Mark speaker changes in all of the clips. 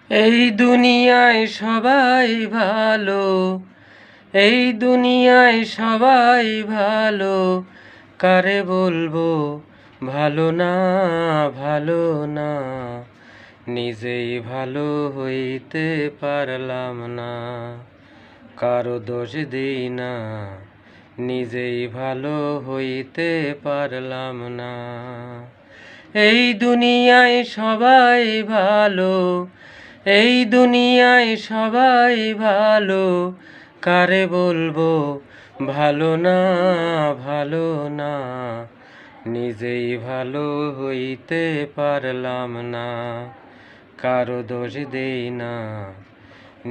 Speaker 1: এই দুনিয়ায় সবাই ভালো, এই দুনিয়ায় সবাই ভালো, কারে বলবো ভালো না, ভালো না। নিজেই ভালো হইতে পারলাম না, কারো দোষ দিই না, নিজেই ভালো হইতে পারলাম না। এই দুনিয়ায় সবাই ভালো, এই দুনিয়ায় সবাই ভালো, কারে বলবো ভালো না, ভালো না। নিজেই ভালো হইতে পারলাম না, কারো দোষ দেই না,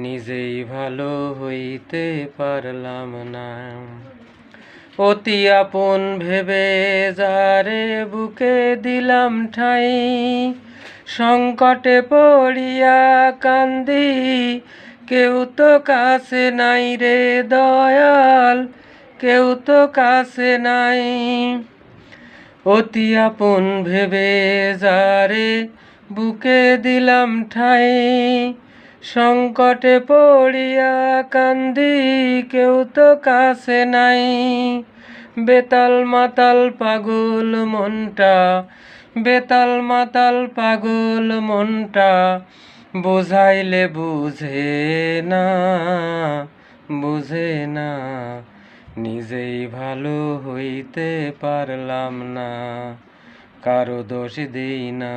Speaker 1: নিজেই ভালো হইতে পারলাম না। অতি আপন ভেবে যারে বুকে দিলাম ঠাই, সংকটে পড়িয়া কান্দি, কেউ তো কাছে নাই রে দয়াল, কেউ তো কাছে নাই। অতি আপন ভেবে যারে বুকে দিলাম ঠাই, সংকটে পড়িয়া কান্দি, কেউ তো কাছে নাই। বেতাল মাতাল পাগল মনটা, বেতাল মাতাল পাগল মনটা, বোঝাইলে বুঝে না, বুঝে না। নিজেই ভালো হইতে পারলাম না, কারো দোষ দিই না,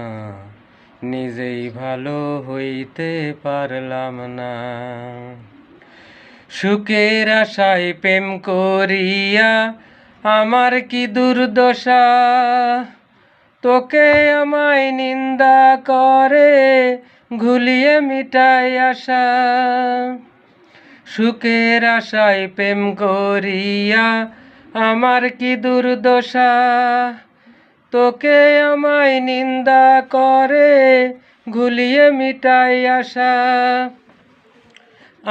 Speaker 1: নিজেই ভালো হইতে পারলাম না। সুখের আশায় প্রেম করিয়া আমার কি দুর্দশা, তোকে আমায় নিন্দা করে ঘুলিয়ে মিটাই আশা। সুখের আশায় প্রেম করিয়া আমার কি দুর্দশা, তোকে আমায় নিন্দা করে ঘুলিয়ে মিটাই আশা।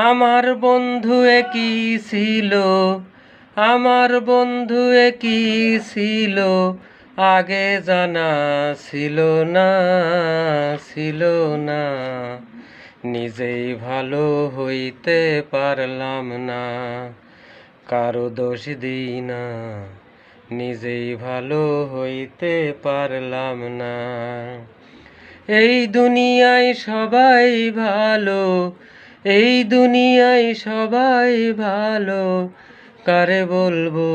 Speaker 1: আমার বন্ধু একই ছিল, আমার বন্ধু একই ছিল, আগে জানা ছিল না, ছিল না। নিজেই ভালো হইতে পারলাম না, কারো দোষ দিই না, নিজেই ভালো হইতে পারলাম না। এই দুনিয়ায় সবাই ভালো, এই দুনিয়ায় সবাই ভালো, কারে বলবো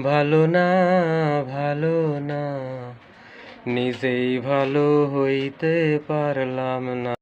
Speaker 1: ভালো না, ভালো না। নিজেই ভালো হইতে পারলাম না।